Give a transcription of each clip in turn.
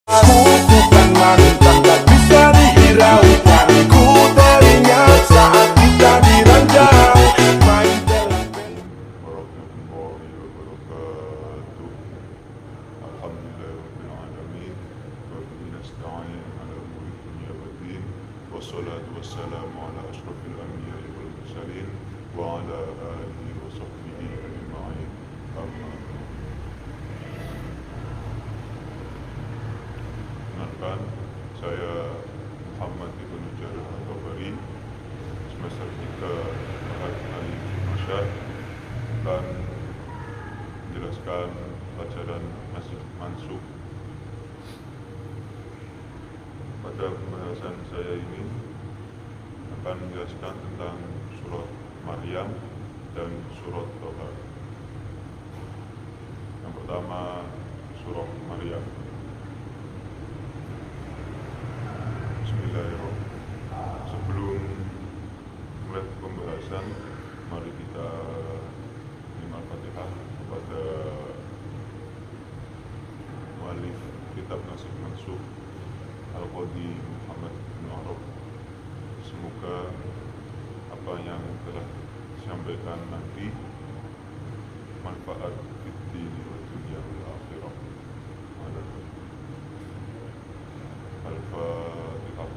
Aku bukan mantan tak bisa dihiraukan. Ku teringat saat kita diranjang main dalam warahmatullahi wabarakatuh. Alhamdulillahirabbil alamin wa bihi nasta'in ala umuri dunya waddin. Wassalatu wassalamu ala asyrafil anbiya'i wal mursalin wa ala alihi wa sahbihi ajma'in. Amma ba'du. Kenalkan, saya Muhammad Ibnu Jarir Al-Tabari, semester 3 Ahad Ali Masyad, akan menjelaskan pelajaran nasib mansukh. Pada pembahasan saya ini akan menjelaskan tentang surat Maryam dan surat Thaha. Yang pertama, surat Maryam. Bismillahirrahmanirrahim. Sebelum mulai pembahasan, mari kita Al-Fatihah kepada muallif kitab Nasib Mansukh Al-Qadi Muhammad bin Arab. Semoga apa yang telah disampaikan nanti manfaat di dunia dan akhirat. Al-Fatihah.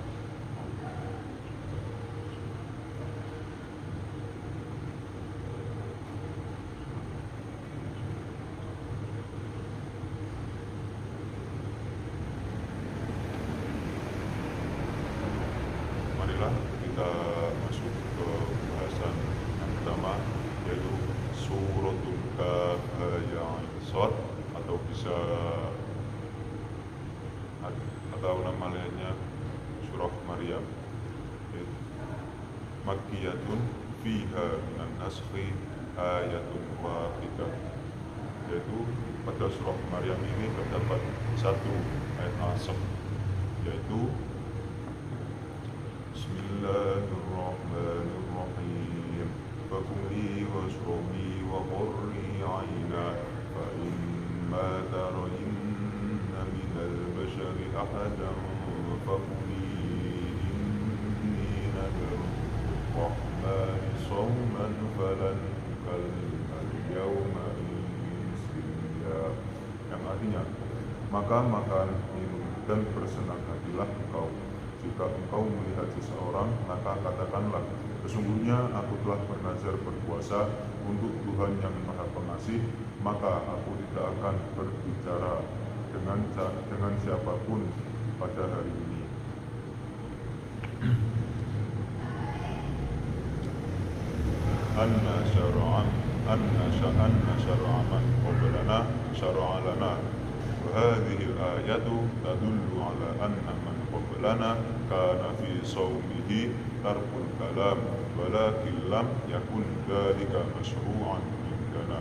Marilah kita masuk ke pembahasan yang pertama, yaitu suratul Kaf ya Shad, atau bisa atau nama lainnya surah Maryam. Makkiyatun fiha minan naskhi ayatun wahidah, yaitu pada surah Maryam ini terdapat satu ayat nasakh, yaitu Bismillahirrahmanirrahim. Fakuli washrabi wa qurri ayna fa imma tarayinna minal bashari ahadan fakuli inni nadartu rahmani sawman falan ukallimal yawma insiya. Yang artinya, maka makan, minum, dan bersenang hatilah engkau. Jika engkau melihat seseorang, maka katakanlah, sesungguhnya aku telah bernazar berpuasa untuk Tuhan yang Maha Pengasih, maka aku tidak akan berbicara dengan siapapun pada hari ini. Anna syara'an man qablana syara'a lana. وهذه الآية تدل على أن من قبلنا كان في صومه ترك الكلام، ولكن لم يكن ذلك مشروعا عندنا،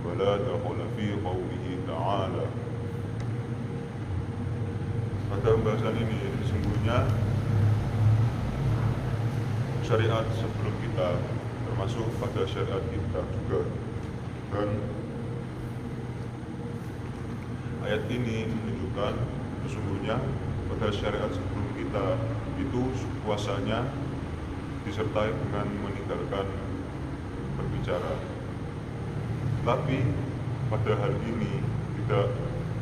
ولا دخل في قوله تعالى. Pada pembahasan ini sesungguhnya syariat sebelum kita, termasuk pada syariat kita juga, dan ayat ini menunjukkan sesungguhnya pada syariat sebelum kita itu puasanya disertai dengan meninggalkan berbicara. Tapi pada hal ini tidak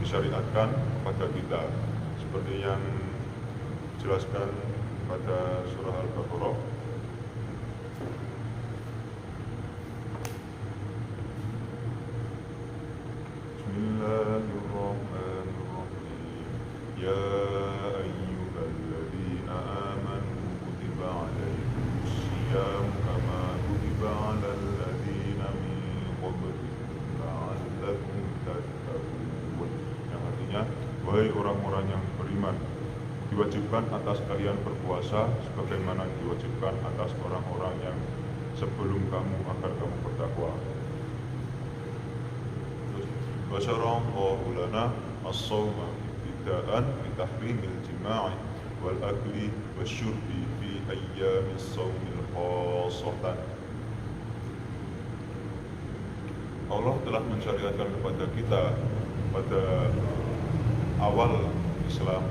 disyariatkan pada kita, seperti yang dijelaskan pada surah Al-Baqarah. Bismillahirrahmanirrahim. Ya ayyuhalladzina amanu kutiba alaikumus syiyam kama kutiba alal ladzina min qablikum la'allakum tattaqun. Yang artinya, wahai orang-orang yang beriman, diwajibkan atas kalian berpuasa sebagaimana diwajibkan atas orang-orang yang sebelum kamu agar kamu bertakwa. Wa syara'allahu lana as-sawma ibtida'an bi tahrimil jima'i wal akli wasyurbi fi ayyamis sawmil khassatan. Allah telah mensyariatkan kepada kita pada awal Islam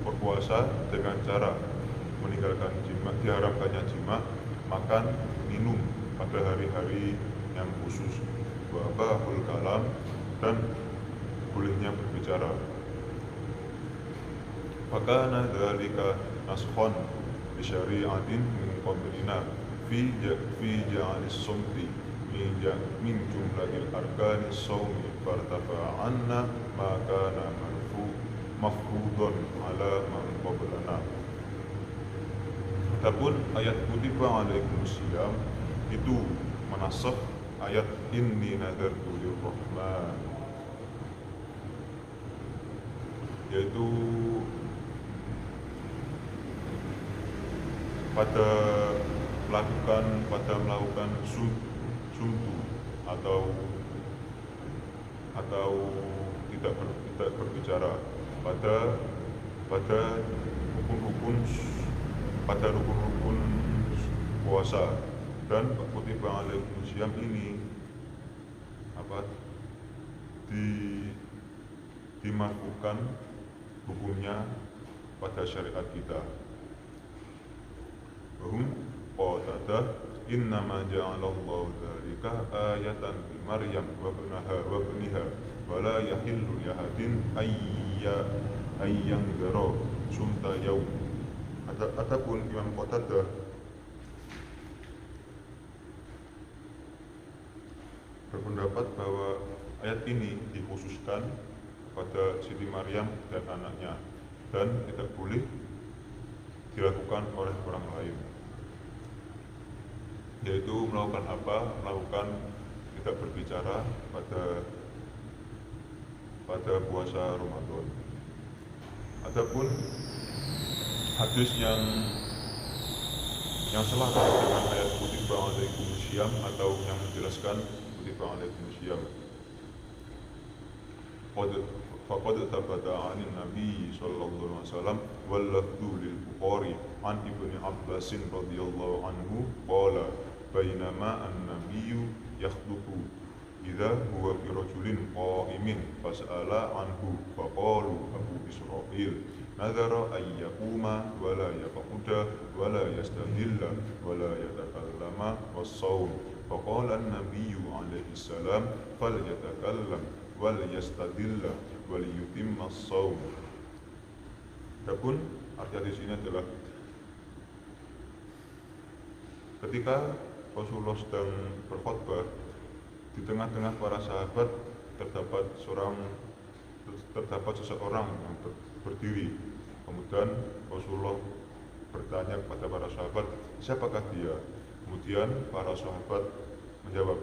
berpuasa dengan cara meninggalkan jima, diharamkannya jima, makan, minum pada hari-hari yang khusus, wabahul kalam, dan bolehnya berbicara. Fakana dzalika naskhon bi syari'atin min qablina fi ja'alis sumti min jumlahil arkanis sawmi fartafa'anna ma kana mafrudun ala man qablana. Adapun ayat kutiba alaikumus syiyam itu menasakh ayat inni nadartu lirrahman, yaitu pada melakukan sumtu atau tidak berbicara pada rukun-rukun puasa. Dan kutiba alaikumus syiyam ini dimarfukan hukumnya pada syariat kita. Qatadah innama ja'alallahu dzalika ayatan li Maryam wa ibniha wa la yahillu li ahadin ayyan dzara sumta yaum. Adapun Imam Qatadah berpendapat bahwa ayat ini dikhususkan pada Siti Maryam dan anaknya dan tidak boleh dilakukan oleh orang lain, yaitu melakukan tidak berbicara pada puasa Ramadan. Adapun hadis yang selaras dengan ayat kutiba alaikumus syiyam atau yang menjelaskan kutiba alaikumus syiyam, faqad thabata 'anil nabi sallallahu alaihi wasallam wal lafdhu lil Bukhari an Ibnu Abbas radhiyallahu anhu qala bainama an-nabiyyu yakhdubu idza huwa bi rajulin qa'imin fas'ala anhu faqalu Abu Israil nadhara ay yaquma wa la yaquda wa la yastadilla wa la yatakallama was-shaum faqala an-nabiyyu alaihi salam falyatakallam wal yastadilla wal yutimma as-shaum. Adapun arti hadis ini adalah ketika Rasulullah sedang berkhutbah, di tengah-tengah para sahabat terdapat seseorang yang berdiri. Kemudian Rasulullah bertanya kepada para sahabat, siapakah dia? Kemudian para sahabat menjawab,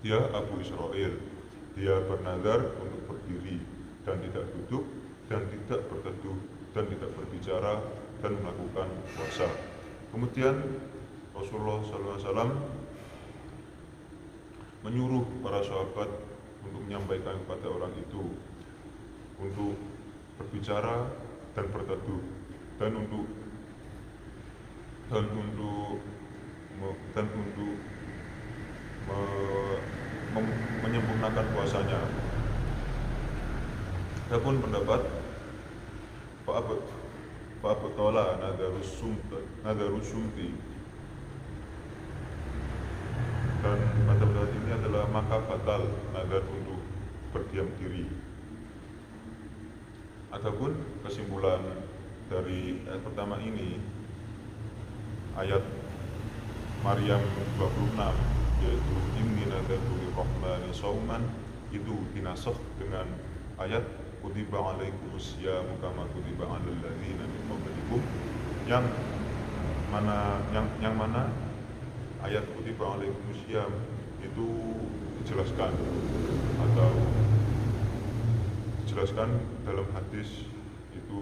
dia Abu Israil. Dia bernazar untuk berdiri dan tidak duduk dan tidak berteduh dan tidak berbicara dan melakukan puasa. Kemudian Rasulullah SAW menyuruh para sahabat untuk menyampaikan kepada orang itu untuk berbicara dan berteduh dan untuk menyempurnakan puasanya. Adapun pendapat Fa'abtala nadarus sumti, dan pada pendapat ini adalah maka batal nadar untuk berdiam diri. Adapun kesimpulan dari ayat pertama ini, ayat Maryam 26, yaitu inni nadartu lirrahmani shauman, itu dinasakh dengan ayat kutiba alaikumus syiyam kama kutiba alal ladzina min qablikum, yang mana ayat kutiba alaikumus syiyam itu dijelaskan dalam hadis, itu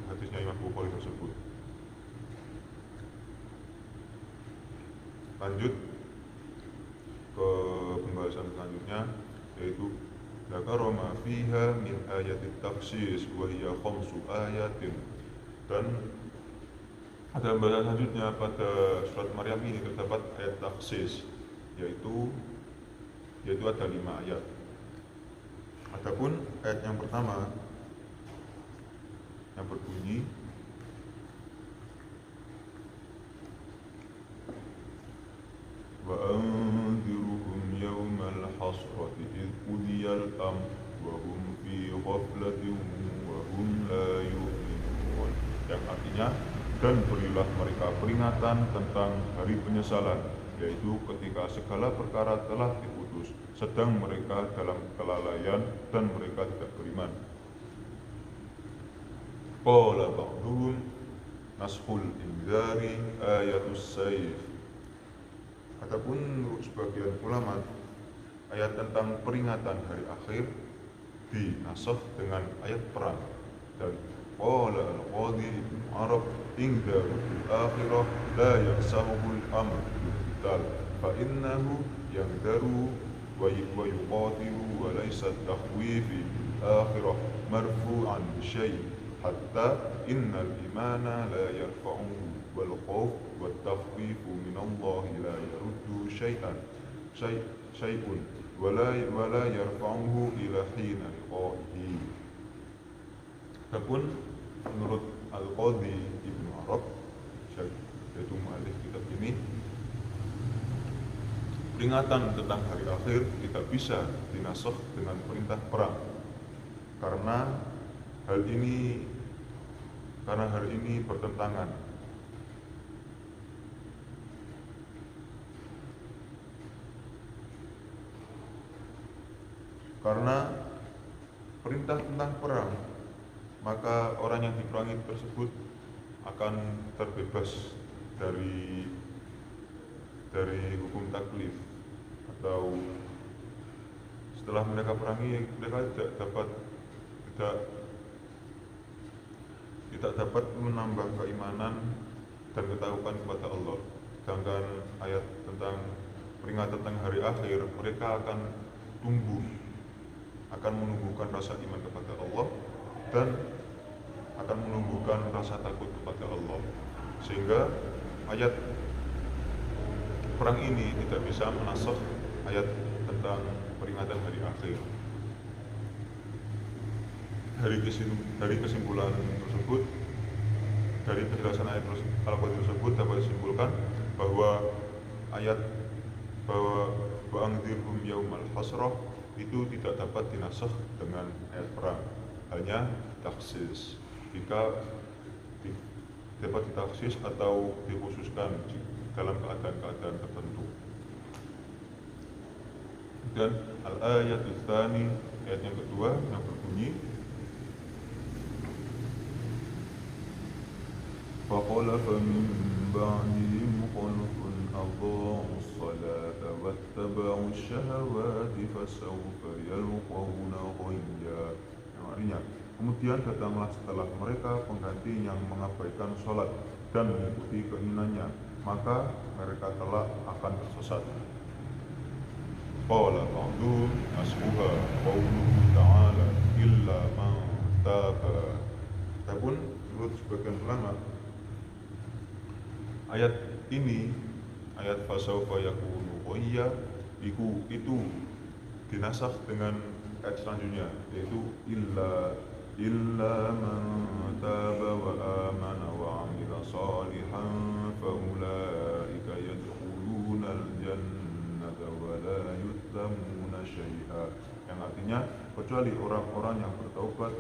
hadisnya Imam Bukhari tersebut. Lanjut ke pembahasan selanjutnya, yaitu dzakara ma fiha min ayatit takhsis wa hiya khamsu ayatin. Dan ada pembahasan selanjutnya pada surat Maryam ini terdapat ayat takhsis, yaitu ada 5 ayat. Adapun ayat yang pertama yang berbunyi, wa anziruhum yawmal hasrati idh qudiyal amr wa hum fi ghaflatin wa hum la yu'minun. Yang artinya, dan berilah mereka peringatan tentang hari penyesalan, yaitu ketika segala perkara telah diputus, sedang mereka dalam kelalaian dan mereka tidak beriman. Qala ba'duhum nashul inzari ayatus sayf. Adapun menurut sebagian ulama, ayat tentang peringatan hari akhir dinasakh dengan ayat perang. Dan qala al-qadhi ibn Arab inda akhirah la yaksahuhul amr bil fa innahu yangdaru wa yuqatilu wa laysa at-takhwifi akhirah marfu'an syai' hatta innal imana la yarfa'uhu wal khawf wat takhwifu min Allah la yaruddu syai'un wala yarfa'uhu ila hina liqa'ihi. Adapun menurut Al-Qadhi Ibnu Arab, yaitu mu'allif kitab ini, peringatan tentang hari akhir tidak bisa dinasakh dengan perintah perang karena hari ini bertentangan karena perintah tentang perang, maka orang yang diperangi tersebut akan terbebas dari hukum taklif, atau setelah mereka perangi mereka tidak dapat menambah keimanan dan ketakwaan kepada Allah. Sedangkan ayat tentang peringatan tentang hari akhir, mereka akan menumbuhkan rasa iman kepada Allah dan akan menumbuhkan rasa takut kepada Allah, sehingga ayat perang ini tidak bisa menasakh ayat tentang peringatan hari akhir. Dari kesimpulan tersebut, dari penjelasan ayat Al-Qadhi tersebut dapat disimpulkan bahwa ayat wa'angdzirhum yaumal hasrah itu tidak dapat dinasakh dengan ayat perang, hanya taksis. Jika dapat ditaksis atau dikhususkan dalam keadaan-keadaan tertentu. Dan al-ayat tsani, ayat yang kedua yang berbunyi, faqala famin ba'dihim khalfun adha'u as-salata wattaba'u ash-shahawati fasawfa yalqawna ghayya. Artinya, kemudian datanglah setelah mereka pengganti yang mengabaikan sholat dan mengikuti keinginannya, maka mereka kelak akan tersesat. Qala ba'duhum asbuha qawluhu ta'ala illa man taba. Adapun menurut sebagian ulama, ayat ini, ayat fasawfa yakunu ghayya, itu dinasakh dengan ayat selanjutnya, yaitu illa man taba wa amana wa amila salihan fa ulaika yadkhuluna al-jannata wa la yuzlamuna syai'a. Yang artinya, kecuali orang-orang yang bertaubat,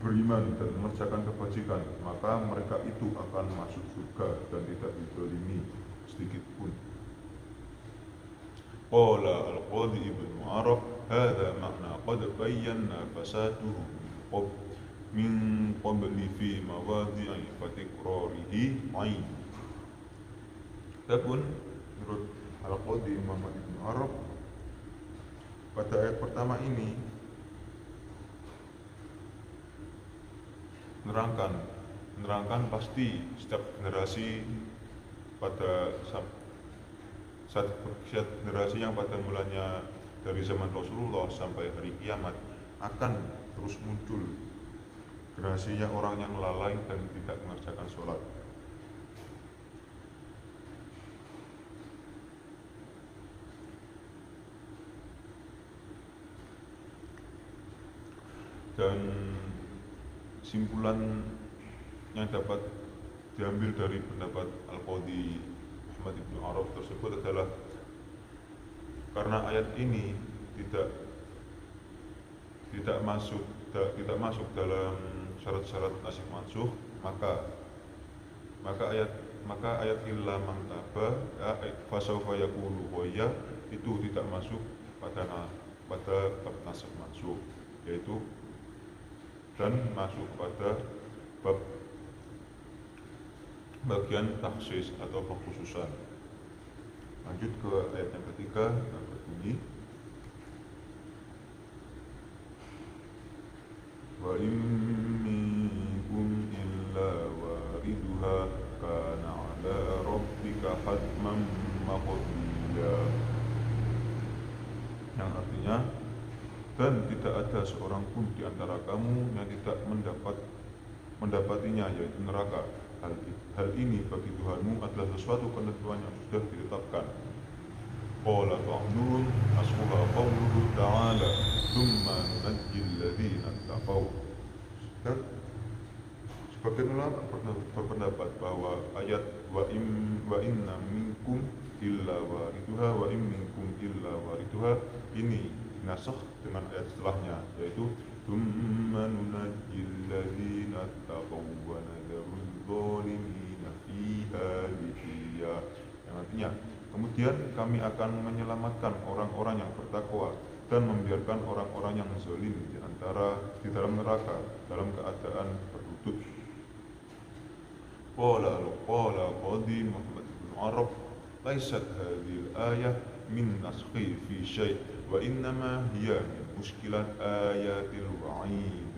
beriman dan mengerjakan kebajikan, maka mereka itu akan masuk surga dan tidak dizalimi sedikit pun. Qala al-Qadhi ibn Arab hadha makna qad bayyana fasatuhu min qabli fi mawadhi'i fatikrarihi ain. Adapun menurut Al-Qadhi Muhammad ibn Arab, pada ayat pertama ini menerangkan pasti setiap generasi setiap generasi yang pada mulanya dari zaman Rasulullah sampai hari kiamat akan terus muncul generasinya orang yang lalai dan tidak mengerjakan sholat. Dan kesimpulan yang dapat diambil dari pendapat Al-Qadhi Muhammad Ibnu Arab tersebut adalah karena ayat ini tidak masuk dalam syarat-syarat nasikh mansukh, maka ayat illa man taba fasawfa yaqulu ghayya itu tidak masuk pada bab nasikh mansukh, yaitu dan masuk pada bab bagian takhsis atau pengkhususan. Lanjut ke ayat yang ketiga yang berbunyi wa in minkum illa wariduha kana ala rabbika hatman maqdiya, yang artinya dan tidak ada seorang pun di antara kamu yang tidak mendapatinya, yaitu neraka. Hal ini bagi Tuhanmu adalah sesuatu ketentuan yang sudah ditetapkan. Qala ta'nun asquha qawluhu ta'ala thumma nunajjil ladzina taqaw. Dan sebagian ulama berpendapat bahwa ayat wa inna minkum illa wariduha wa in minkum illa wariduha ini nasakh dengan ayat setelahnya, yaitu thumma nunajjil ladzina taqaw wa nadharul zalimina fiha jithiya, yang artinya kemudian kami akan menyelamatkan orang-orang yang bertakwa dan membiarkan orang-orang yang zalim di dalam neraka dalam keadaan berlutut. Qala Qadhi Muhammad Ibnu Arab laysat hadhil ayah min naskhi fi syai' wa innama hiya min muskilat ayatil wa'id.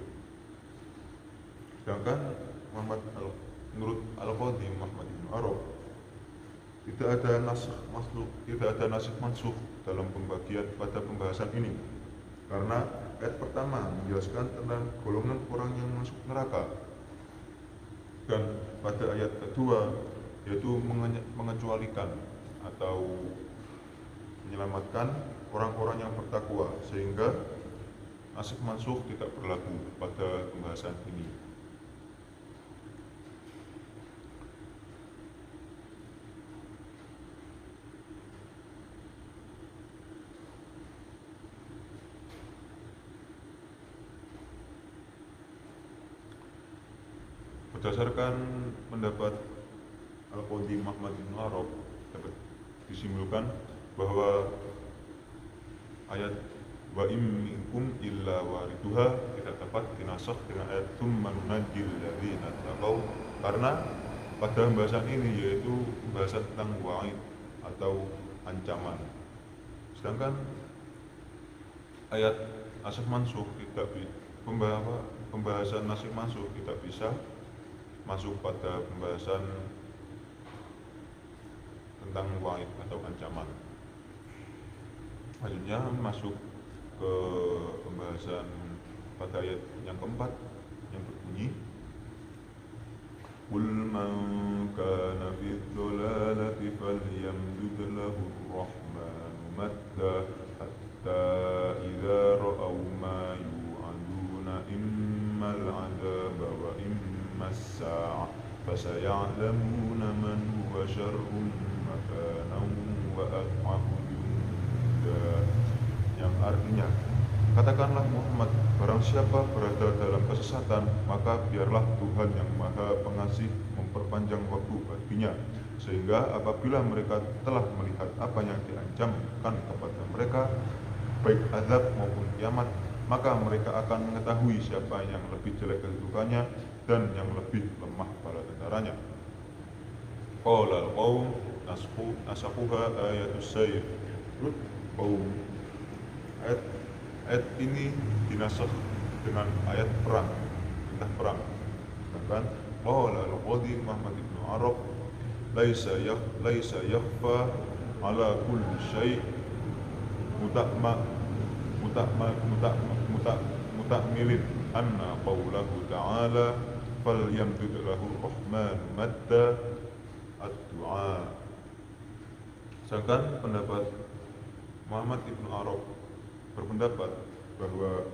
Sedangkan menurut Al-Qadhi Muhammad Ibnu Arab tidak ada nasikh mansukh dalam pembahasan ini, karena ayat pertama menjelaskan tentang golongan orang yang masuk neraka, dan pada ayat kedua yaitu mengecualikan atau menyelamatkan orang-orang yang bertakwa, sehingga nasikh mansukh tidak berlaku pada pembahasan ini. Berdasarkan pendapat Al-Qadhi Muhammad Ibnu Arab dapat disimpulkan bahwa ayat wa in minkum illa wariduha tidak dapat dinasakh dengan ayat tsumma nunajjil ladzina taqaw, karena pada pembahasan ini yaitu pembahasan tentang wa'id atau ancaman. Sedangkan ayat nasikh mansukh pembahasan nasikh mansukh tidak bisa masuk pada pembahasan tentang wa'id atau ancaman. Selanjutnya masuk ke pembahasan pada ayat yang keempat yang berbunyi Qul man kana fi dhalalati falyamdud lahu ar-rahmanu madda hatta idza ra'aw ma yu'aduna imma al-'adaba wa imma as-sa'ah fasaya'lamuna man huwa syarrun makanan wa adhafu junda, yang artinya katakanlah Muhammad, barang siapa berada dalam kesesatan maka biarlah Tuhan yang Maha Pengasih memperpanjang waktu baginya, sehingga apabila mereka telah melihat apa yang diancamkan kepada mereka baik azab maupun kiamat, maka mereka akan mengetahui siapa yang lebih jelek kedudukannya dan yang lebih lemah bala tentaranya. Qala al-qaum nasakhuha ayatus sayf. Ayat ini dinasakh dengan ayat perang, perintah perang. Sedangkan qala al-Qadhi Muhammad Ibnu Arab laisa yakhfa ala kulli syai' mutakmilin anna qawlahu ta'ala falyamdud lahu ar-rahmanu madda ad-du'a. Sedangkan pendapat Muhammad Ibnu Arab berpendapat bahwa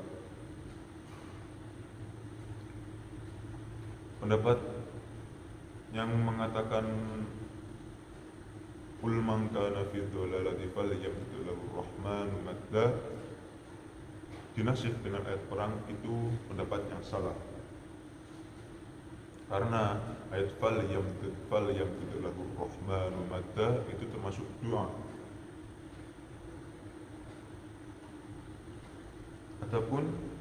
pendapat yang mengatakan qul man kana fi dhalalati falyamdud lahu rahmanu madda dinasih dengan ayat perang itu pendapat yang salah. Karena ayat falyamdud lahu rahmanu madda itu termasuk doa. Ataupun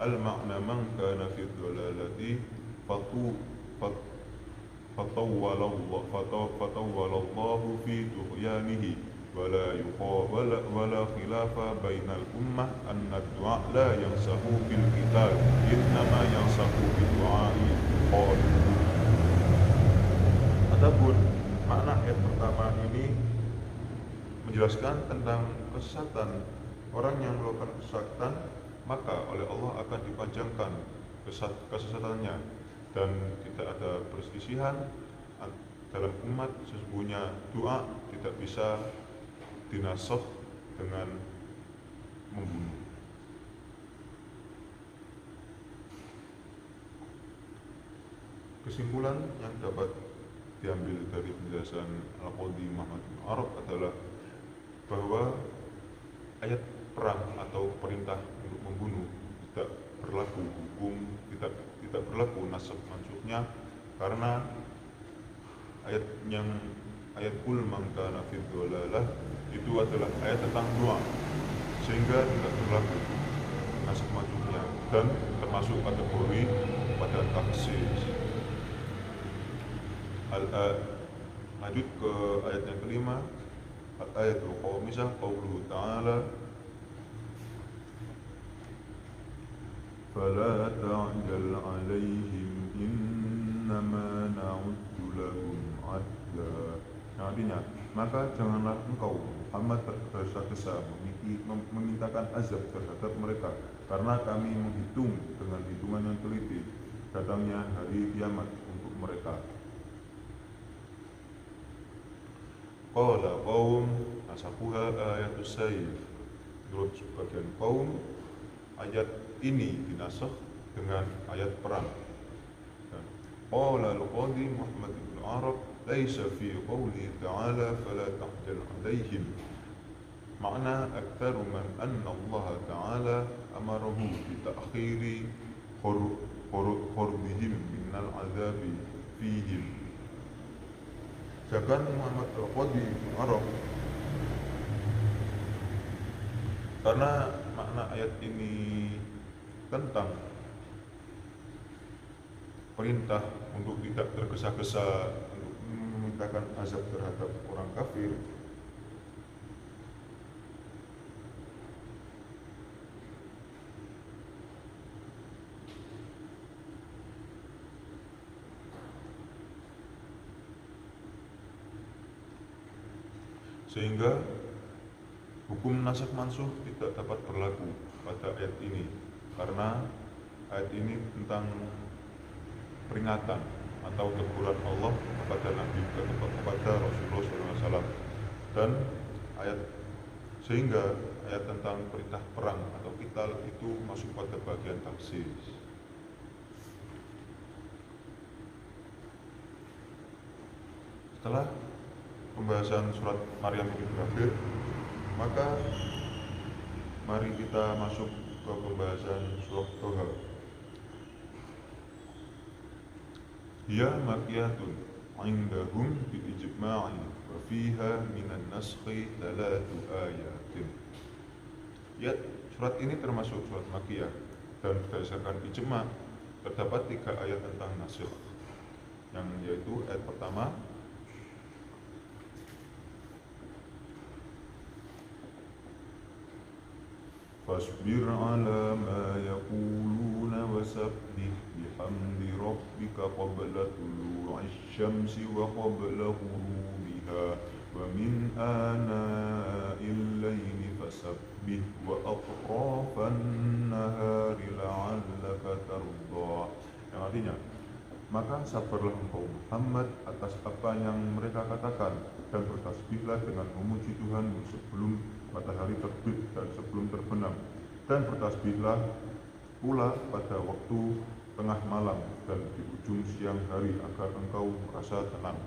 al-ma'na man kana fi dhalalati fatawwalallahu fi tughyanihi wala khilafa bainal ummah anna du'a la yansahu bil qital innama yansahu bil du'a'i qul. Adapun makna ayat pertama ini menjelaskan tentang kesesatan. Orang yang melakukan kesesatan maka oleh Allah akan dipanjangkan kesesatannya dan tidak ada perselisihan dalam umat. Sesungguhnya doa tidak bisa dinasakh dengan membunuh. Kesimpulan yang dapat diambil dari penjelasan Al-Qadhi Muhammad bin Arab adalah bahwa ayat perang atau perintah untuk membunuh tidak berlaku hukum, tidak berlaku nasab mansuknya, karena ayat qul man kana fi dhalalah itu adalah ayat tentang doa, sehingga tidak berlaku nasab mansuknya dan termasuk kategori pada taksis. Lanjut ke ayat yang kelima, ayatul khamisah, qauluhu ta'ala فلا تعجل عليهم إنما نعد لهم عدا. Yang artinya, maka janganlah engkau Muhammad tergesa-gesa memintakan azab terhadap mereka, karena kami menghitung dengan hitungan yang teliti datangnya hari kiamat untuk mereka. Qala qaum nasakuha ayatus sayf. Menurut sebagian kaum, ayat ini dinasakh dengan ayat perang. Qala al-Qadhi Muhammad bin Arab laisa fi qawli ta'ala fala ta'jal 'alaihim. Makna aktsaru man anna Allah Ta'ala amarahu bi ta'khiri khurdihim minal 'adzabi fihim. Sedangkan Muhammad al-Qadhi bin Arab, karena makna ayat ini tentang perintah untuk tidak tergesa-gesa untuk memintakan azab terhadap orang kafir, sehingga hukum nasakh mansukh tidak dapat berlaku pada ayat ini, karena ayat ini tentang peringatan atau teguran Allah kepada Nabi, kepada Rasulullah SAW, dan sehingga ayat tentang perintah perang atau qital itu masuk pada bagian taksis. Setelah pembahasan surat Maryam ini berakhir, maka mari kita masuk ke pembahasan surat Toha. Hiya makiyatun indahum bil ijma'i wa fiha minan naskhi 3 ayatin. Ya, surat ini termasuk surat makiyah dan berdasarkan ijma' terdapat 3 ayat tentang nasikh, yang yaitu ayat pertama Fasbir ala ma yaquluna wasabbih bihamdi rabbika qabla tulu'is syamsi wa qabla ghurubiha wa min ana'il layli fasabbih wa atrafan nahari la'allaka tarda. Yang artinya, maka sabarlah engkau Muhammad atas apa yang mereka katakan, dan bertasbihlah dengan memuji Tuhanmu sebelum matahari terbit dan sebelum terbenam, dan bertasbihlah pula pada waktu tengah malam dan di ujung siang hari agar engkau merasa tenang.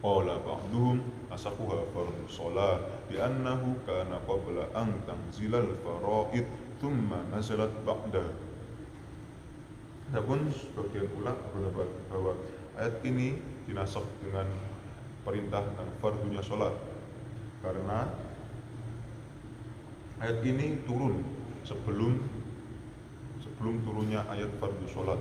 Qala ba'duhum asaqaha fardhu shalah li'annahu kana qabla an tanzilal fara'id thumma nazalat ba'da. Adapun sebagian ulama berpendapat bahwa ayat ini dinasakh dengan perintah tentang fardunya sholat, karena ayat ini turun sebelum turunnya ayat fardu sholat.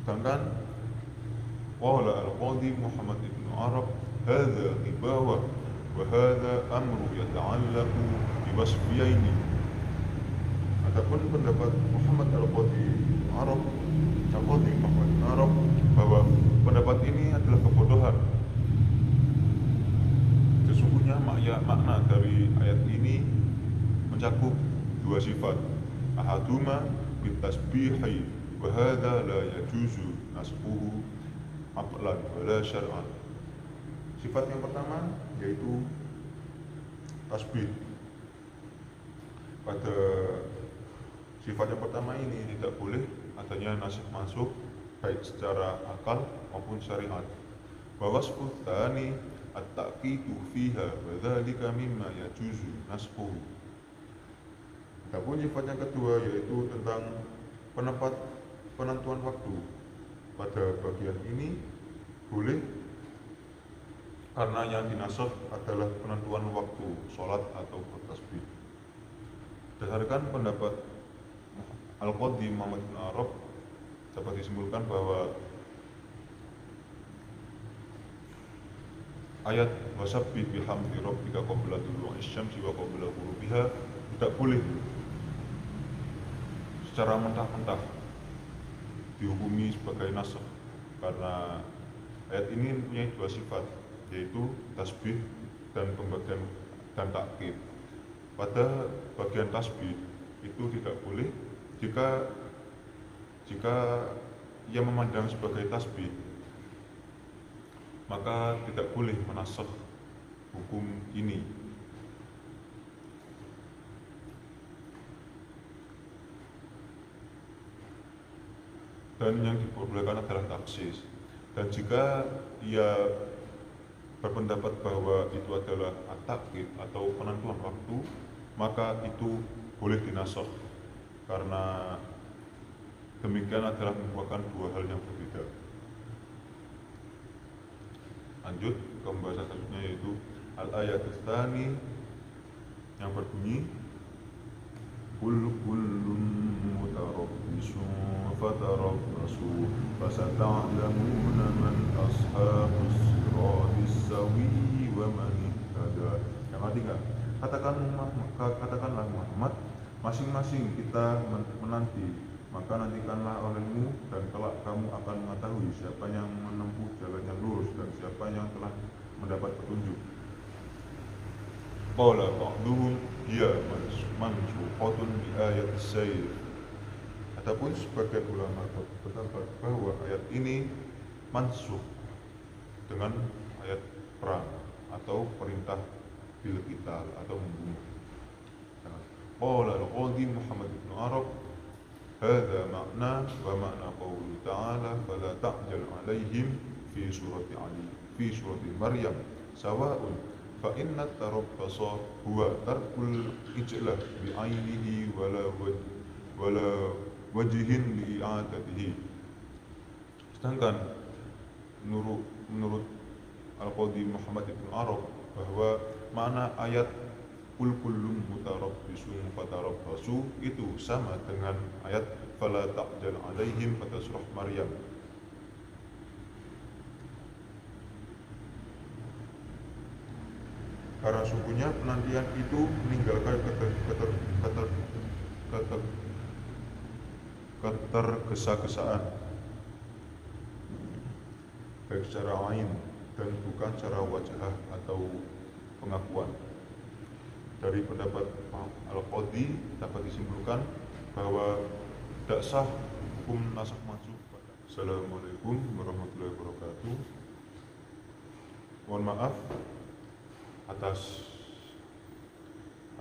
Sedangkan qala al-Qadhi Muhammad ibn Arab hadza ibawah wa hadza amru yata'allaqu bi wasfiyaini. Adapun pendapat Muhammad al-Qadhi Arab bahwa pendapat ini adalah kebodohan. Sesungguhnya makna dari ayat ini mencakup dua sifat. Ahaduma bitasbihi wa hadza la yajuzu nasbuhu aqlan wala syar'an. Sifat yang pertama yaitu tasbih. Pada sifat yang pertama ini tidak boleh adanya nasib masuk baik secara akal maupun syariat. Wa wasfu tsani at-ta'qidu fiha wa dzalika mimma yajuzu nasbuhu. Adapun sifat yang kedua yaitu tentang penentuan waktu. Pada bagian ini boleh karena yang dinasakh adalah penentuan waktu sholat atau bertasbih. Berdasarkan pendapat Al-Qadhi Muhammad bin Arab dapat disimpulkan bahwa ayat wasabbih bihamdi rabbika qabla tulu'i syamsi wa qabla ghurubiha tidak boleh secara mentah-mentah dihukumi sebagai nasakh, karena ayat ini mempunyai dua sifat, yaitu tasbih dan pembagian dan takkid. Pada bagian tasbih itu tidak boleh jika ia memandang sebagai tasbih, maka tidak boleh menasakh hukum ini. Dan yang diperbolehkan adalah taksis. Dan jika ia berpendapat bahwa itu adalah at-takkid atau penentuan waktu, maka itu boleh dinasakh, karena demikian adalah merupakan dua hal yang berbeda. Lanjut ke pembahasan selanjutnya, yaitu al-ayat tsani yang berbunyi Kullun mutarabbisun fatarabbasu fasata'lamuna man ashabus siratis sawi wa man ihtada. Yang artinya, katakanlah Muhammad, masing-masing kita menanti, maka nantikanlah olehmu dan kelak kamu akan mengetahui siapa yang menempuh jalan yang lurus dan siapa yang telah mendapat petunjuk. Qala ba'duhum hiya mansukhatun bi ayat as-sayr. Adapun sebagian ulama berpendapat bahwa ayat ini mansukh dengan ayat perang atau perintah bil qital atau membunuh. Qala al-Qadhi Muhammad bin Arab hadza ma'na wa ma'na qawli ta'ala fala ta'jal 'alaihim fi surati Maryam sawa'un fa inna tarabbasa huwa tarkul ijlah bi 'ainihi wala wajhin li i'adatihi. Sedangkan menurut Al-Qadhi Muhammad bin Arab bahwa makna ayat kul kullum mutarabbisun fatarabbasu itu sama dengan ayat fala ta'jal 'alaihim pada surah Maryam. Karena sungguhnya penantian itu meninggalkan ketergesa-gesaan baik secara ain dan bukan secara wajah atau pengakuan. Dari pendapat Al-Qadhi dapat disimpulkan bahwa tidak sah hukum nasakh mansukh. Assalamualaikum warahmatullahi wabarakatuh. Mohon maaf atas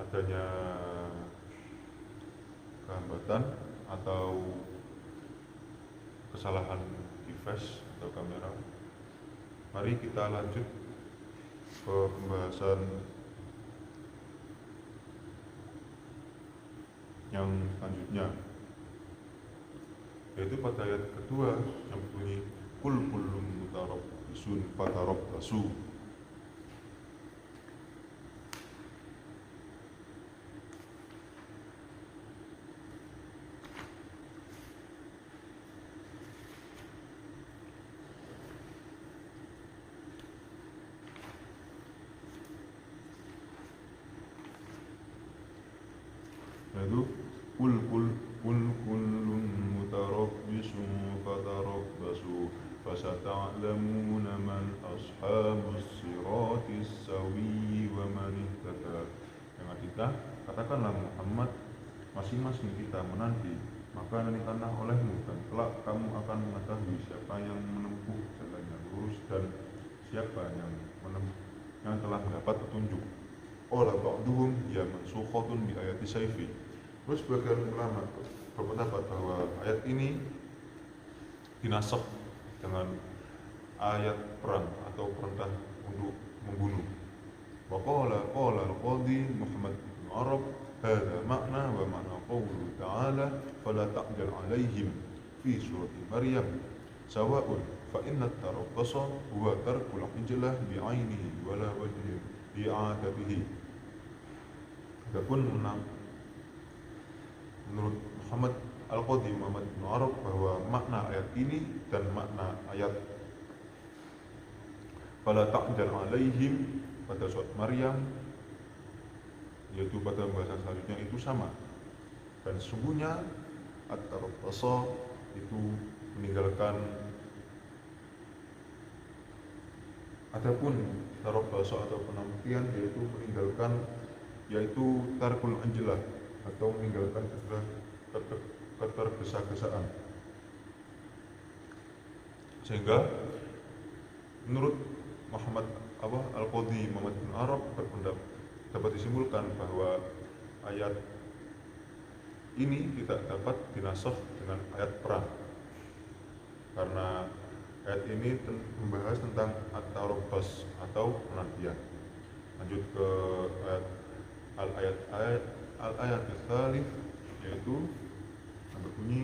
adanya kehambatan atau kesalahan device atau kamera, mari kita lanjut ke pembahasan yang selanjutnya, yaitu pada ayat kedua yang bunyi kul kullum mutarabbisun fatarabbasu. Yaitu kul kullun mutarabbisun fatarabbasu fasata'lamuna man ashabus siratis sawi wa man ihtada. Yang artinya, katakanlah Muhammad, masing-masing kita menanti, maka nantikanlah olehmu, dan kelak kamu akan mengetahui siapa yang menempuh jalan yang lurus dan siapa yang telah mendapat petunjuk. Qala ba'duhum ya mansukhatun bi ayati sayfi. Terus sebagian ulama berpendapat bahwa ayat ini dinasakh dengan ayat perang atau perintah untuk membunuh. Wa qala al-qadhi Muhammad bin Arab hadza makna wa makna qawluhu ta'ala fala ta'jal 'alaihim fi surati Maryam sawa'un fa inna at-tarabbasa huwa tarkul ijlah bi'ainihi wala wajhi bi'adatihi. Adapun menurut Muhammad Al-Qadhi Muhammad bin Arab bahwa makna ayat ini dan makna ayat fala ta'jal 'alaihim pada surat Maryam, yaitu pada bahasa selanjutnya, itu sama. Dan sesungguhnya at-tarabbasa itu meninggalkan, adapun tarabbasa atau penantian yaitu meninggalkan, yaitu tarkul anjelah atau meninggalkan ketergesa-gesaan. Sehingga menurut Muhammad Al-Qadhi Muhammad bin Arab berpendapat dapat disimpulkan bahwa ayat ini tidak dapat dinasakh dengan ayat perang, karena ayat ini membahas tentang at-tarabbas atau penantian. Lanjut ke al-ayat tsalits, yaitu yang berbunyi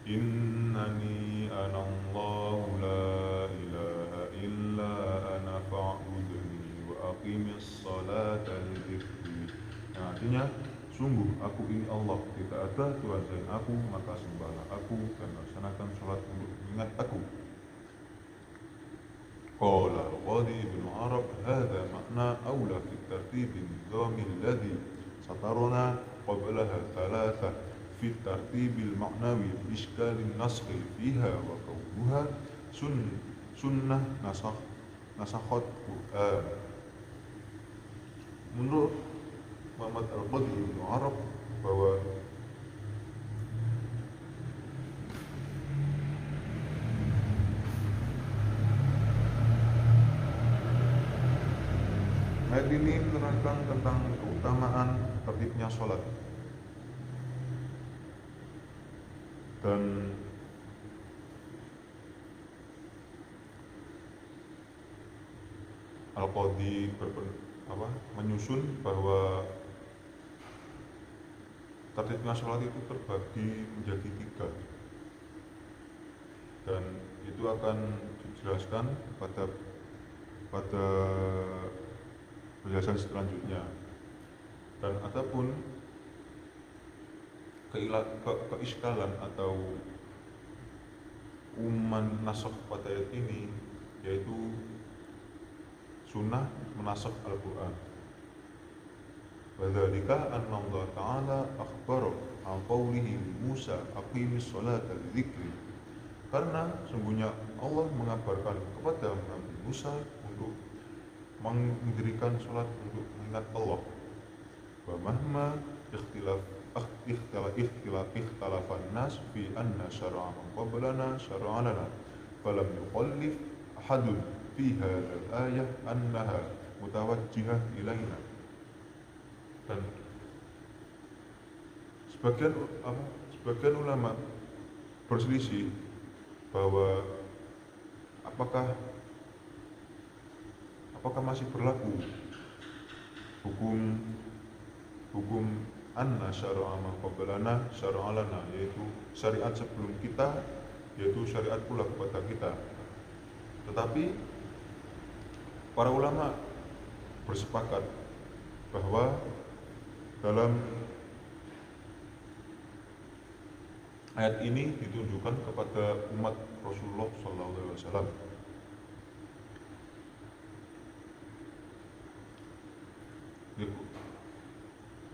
innani anallahu la ilaha illa ana fa'budni wa aqimis salata lidzikri. Yang artinya, sungguh aku ini Allah, tidak ada Tuhan selain aku, maka sembahlah aku dan laksanakan salat untuk mengingat aku. Qala al-Qadhi Ibnu Arab hadza makna aula fi tartib an-nizam alladhi satarna qablaha thalatha fi tartib al-ma'nawi bi iskal an-nasakh fiha wa qawluha sunnah nasakhat Qur'an. Menurut Muhammad Al-Qadhi Ibnu Arab bahwa ayat ini menerangkan tentang keutamaan tertibnya sholat. Dan Al-Qadhi menyusun bahwa tertibnya sholat itu terbagi menjadi 3, dan itu akan dijelaskan pada penjelasan selanjutnya. Dan adapun keiskalan atau nasakh pada ayat ini, yaitu sunnah menasakh Al-Quran. Wadzalika anna Allah Ta'ala akhbara an qawlihi Musa aqimis salata lidzikri. Karena sungguhnya Allah mengabarkan kepada Nabi Musa untuk mendirikan salat untuk mengingat Allah. Wa mahma ikhtilafan nas fi anna syara'a man qablana syara'a lana falam yukhallif ahadun fi hadzal ayah annaha mutawajjihah ilaina. Dan sebagian ulama berselisih bahwa apakah masih berlaku hukum anna syara'a ma qablana syara'a lana, yaitu syariat sebelum kita yaitu syariat pula kepada kita. Tetapi para ulama bersepakat bahwa dalam ayat ini ditunjukkan kepada umat Rasulullah SAW.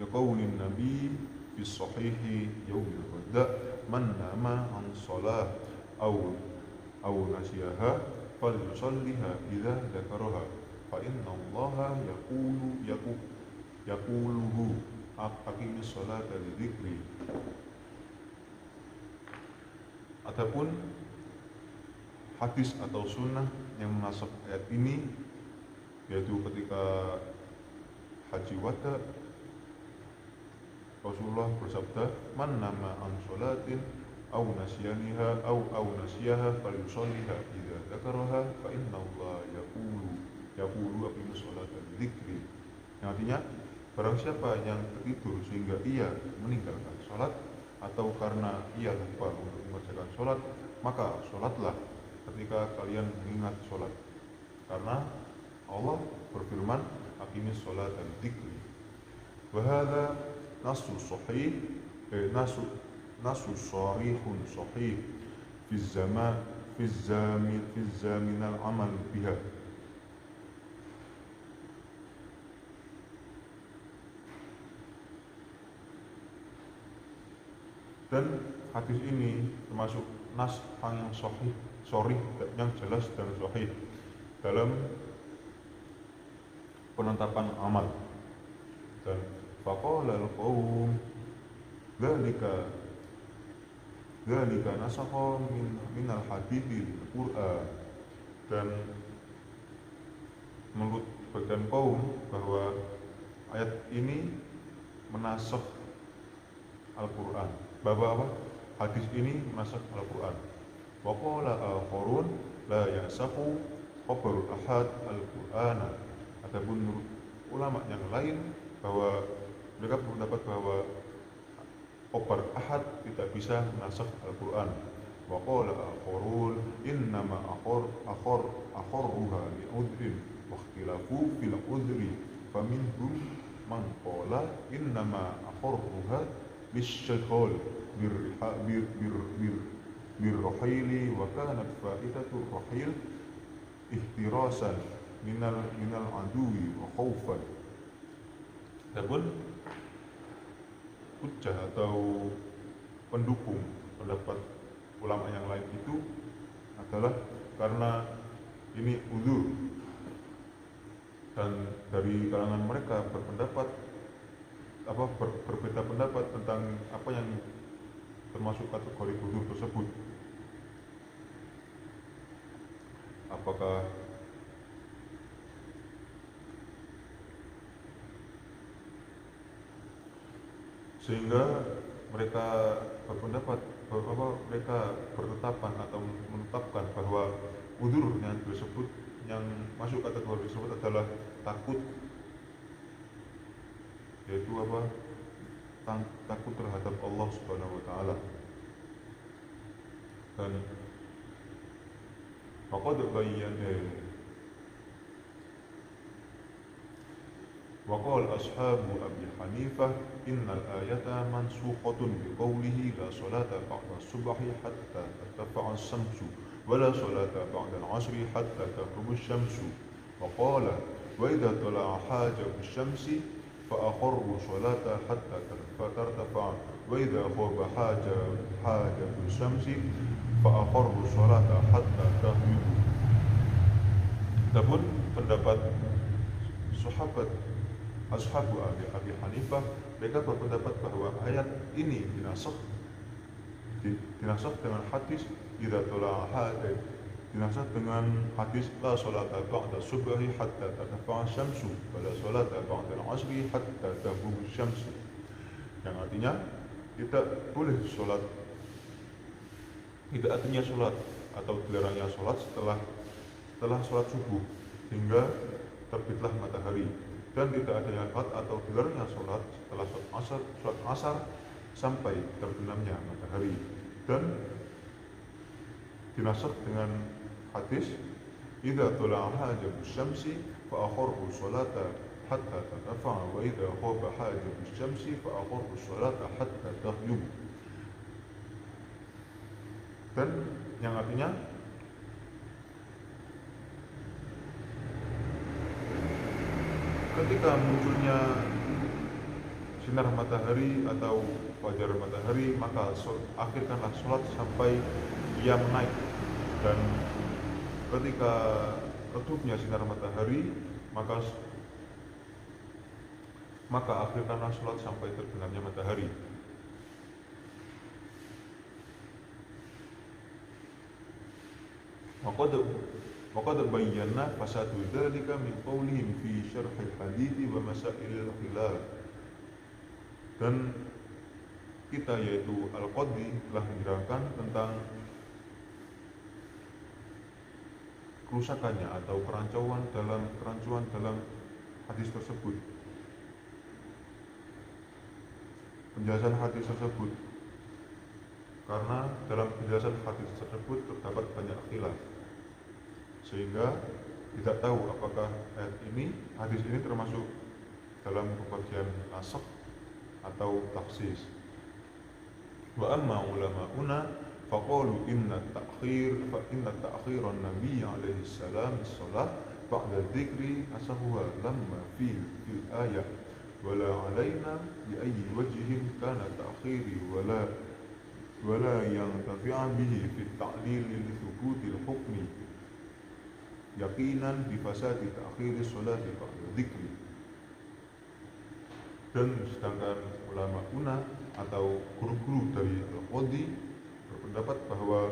Liqaulin Nabi fi sahihi yaumil qadha man nama an salah aw nasiyaha falyusalliha idza dzakaraha fa inna Allaha yaquluhu aqimis sholata lidzikri. Adapun hadis atau sunnah yang menasab ayat ini, yaitu ketika haji wada Rasulullah bersabda, man nama an sholatin aw nasyaniha aw nasyaha falyusalliha idza dzakaraha fa inna Allah yaqulu aqimus sholata lidzikri. Yang artinya, barang siapa yang tertidur sehingga ia meninggalkan sholat atau karena ia lupa untuk mengerjakan sholat, maka sholatlah ketika kalian mengingat sholat. Karena Allah berfirman, aqimis sholata lidzikri. Wa hadza nasu sahih, nasu sharihun sahih fi zaminal amal biha. Dan hadis ini termasuk nas yang sahih, yang jelas dan sahih dalam penetapan amal. Dan faqala al-qaum dzalika nasakha min al-hadithil Qur'an. Dan menurut bagian kaum bahwa ayat ini menasakh Al-Qur'an, bahwa hadis ini menasakh Al-Qur'an. Wa qala akharun la yasakhu khabarul ahad Al-Qur'ana. Adapun menurut ulama yang lain bahwa mereka berpendapat bahwa khabar ahad tidak bisa menasakh Al-Qur'an. Wa qala akharun innama akharruha li udrin wa ikhtilafu fil udri faminhum man qala innama akharruha بالشغال بالرحيل وكانت فائدة الرحيل احتراسا من العدو وخوفا. Adapun hujjah atau pendukung pendapat ulama yang lain itu adalah karena ini uzur, dan dari kalangan mereka berbeda pendapat tentang apa yang termasuk kategori uzur tersebut. Apakah sehingga mereka berpendapat bahwa mereka bertetapan atau menetapkan bahwa uzur yang disebut, yang masuk kategori tersebut adalah takut, yaitu takut terhadap Allah Subhanahu wa taala. Dan faqad bayyana wa qala ashabu Abi Hanifah innal ayata mansukhatun biqawlihi la salata ba'da subhi hatta tartafa'a as-shamsu wa la salata ba'da al-'ashri hatta taghrubu asy-syamsu. Wa qala wa idza tala'a hajabu asy-syamsi فأخروا صلاة حتى ترتفع وإذا غاب حاجب الشمس فأخروا صلاة حتى تغيب. Adapun pendapat ashabu Abi Hanifah, mereka berpendapat bahwa ayat ini dinasakh dengan hadis idza tala'a dinasah dengan hadis la salata ba'da subhi hatta tartafa'a syamsu wa la salata ba'da al-'asri hatta taghrub syamsu, yang artinya tidak boleh sholat, tidak artinya sholat atau dilarangnya sholat setelah sholat subuh hingga terbitlah matahari, dan tidak adanya sholat atau dilarangnya sholat setelah sholat asar sampai terbenamnya matahari, dan dinasakh dengan hadis idza tala'a hajabus syamsi fa akharru sholata hatta tartafa'a wa idza khaba hajabus syamsi fa akharru sholata hatta taghrib, dan yang artinya ketika munculnya sinar matahari atau fajar matahari, maka akhirkanlah sholat sampai ia menaik, dan ketika redupnya sinar matahari maka akhirkanlah sholat sampai terbenamnya matahari. وقد بينا فساد ذلك من قولهم في شرح الحديث ومسائل الخلاف, dan kita yaitu Al-Qadhi telah menerangkan tentang kerusakannya atau kerancuan dalam hadis tersebut, penjelasan hadis tersebut, karena dalam penjelasan hadis tersebut terdapat banyak khilaf, sehingga tidak tahu apakah hadis ini termasuk dalam pembagian nasakh atau taksis. Wa amma ulama'una faqalu inna ta'khir an-nabiy alaihi salam as-salah ba'da dzikri asahwa lamma fil ayah wala alaina bi ayyi wajhin kana ta'khiri wala yantafi'a bihi fi at-ta'lil li thubuti al-hukmi yaqinan bi fasadi ta'khir as-salati ba'da dzikri. Dan sedangkan ulama una atau guru-guru dari Al-Qadhi berpendapat bahwa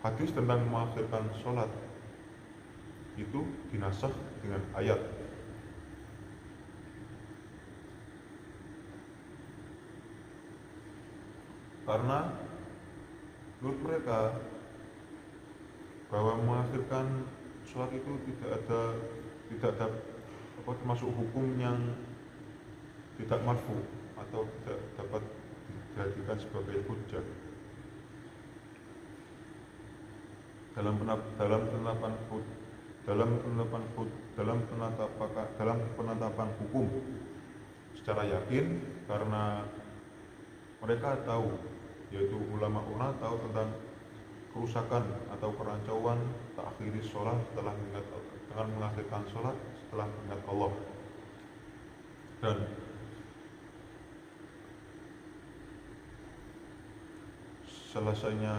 hadis tentang mengakhirkan sholat itu dinasakh dengan ayat, karena menurut mereka bahwa mengakhirkan sholat itu tidak ada termasuk hukum yang tidak marfu atau tidak dapat dijadikan sebagai hujjah. Dalam penetapan hukum secara yakin, karena mereka tahu, yaitu ulama tahu tentang kerusakan atau kerancuan ta'khiri sholat dengan mengakhirkan sholat setelah mengingat Allah. Dan selesainya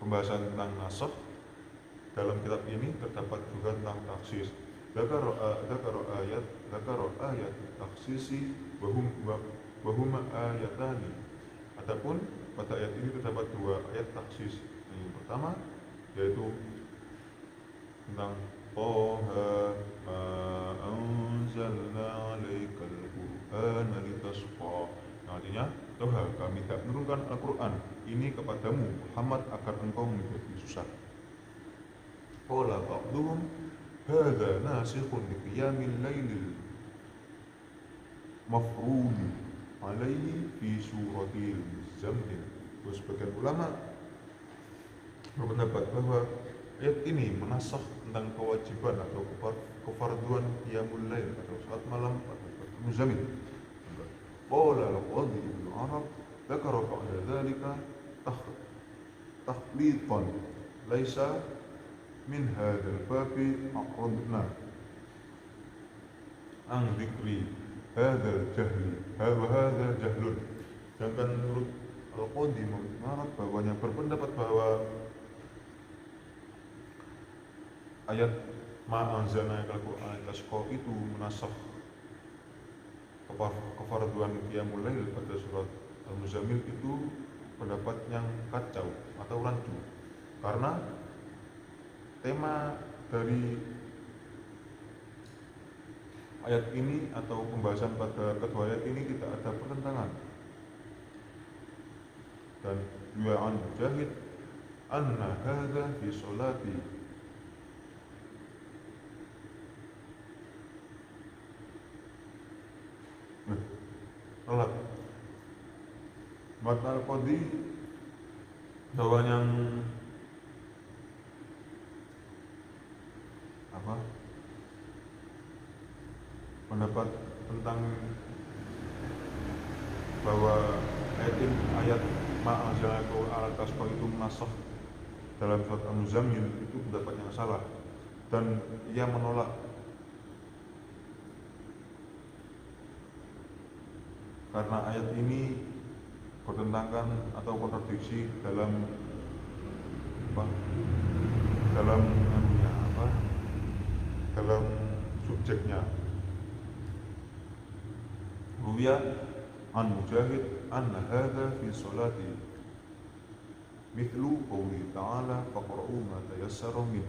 pembahasan tentang nasakh dalam kitab ini terdapat juga tentang taksis. Dzakara ayat taksisi wa huma ayatani. Adapun pada ayat ini terdapat dua ayat taksis. Yang pertama yaitu tentang Taha ma anzalna 'alaikal qur'ana litasqa. Artinya, Taha, kami tidak menurunkan Al-Qur'an ini kepadamu Muhammad agar engkau menjadi susah. Qala ba'duhum hadza nasikhun li qiyamil lailil mafruḍ alaihi fi suratil Muzammil. Sebagian ulama berpendapat bahwa ayat ini menasakh tentang kewajiban atau kefarduan qiyamul lail atau salat malam pada surat Muzammil. Qala al-Qadhi Ibnu Arab dzakara ba'da dzalika takhlitan laisa min hadzal babi aqradna an dzikri hadzal jahli wa hadzal jahlun. Sedangkan menurut Al-Qadhi Ibnu Arab bahwanya berpendapat bahwa ayat ma'anzana al-Qur'an tasqa itu menasakh kefarduan qiyamul lail pada surat Al-Muzammil itu pendapat yang kacau atau rancu, karena tema dari ayat ini atau pembahasan pada kedua ayat ini tidak ada pertentangan. Dan juga an Mujahid anna hadza fi sholati salat. Mat al-Qadi bahwa yang pendapat tentang bahwa ayat ma'azalatu al-tasbih itu nasakh dalam surat Al-Muzammil itu pendapat yang salah, dan ia menolak karena ayat ini bertentangan atau kontradiksi dalam dalam subjeknya. Ruya an Mujahid anna hadza fi sholati mithlu qouli ta'ala faqra'u ma tayassara min.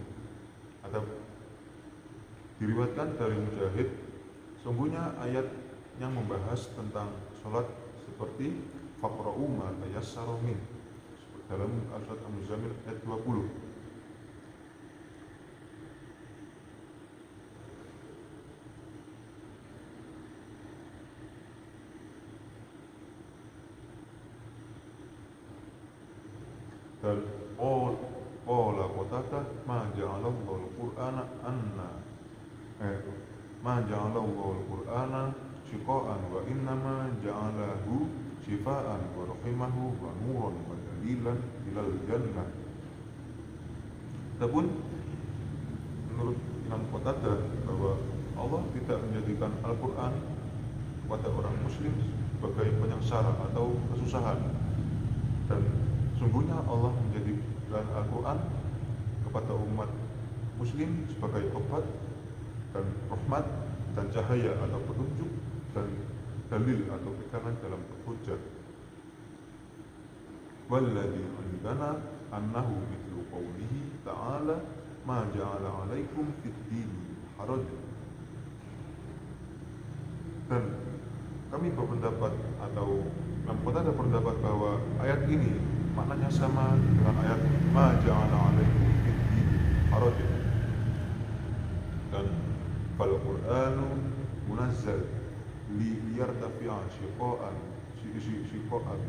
Ada diriwayatkan dari Mujahid, sungguhnya ayat yang membahas tentang sholat seperti faqra'u ma tayassara min dalam surat Al-Muzammil ayat 20. Dan qala Qatadah ma ja'alallahu al-Qur'ana ma ja'alallahu al-Qur'ana shiqa'an wa innama ja'alahu shifa'an wa rahimahu wa nuran wa dalilan ilal jannah. Adapun menurut Imam Qatadah bahwa Allah tidak menjadikan Al-Qur'an kepada orang muslim sebagai penyengsara atau kesusahan, dan sungguhnya Allah menjadikan Al-Quran kepada umat muslim sebagai obat dan rahmat dan cahaya atau petunjuk dan dalil atau pegangan dalam berhujjah. Walladzi indana annahu mithlu qawlihi ta'ala ma ja'ala 'alaikum fid dini haraj. Dan kami berpendapat atau kita ada pendapat bahwa ayat ini maknanya sama dengan ayat ma ja'ala 'alaikum fid dini haraj. Dan fal Qur'anu munazzal liyartafi'a shiqa'ad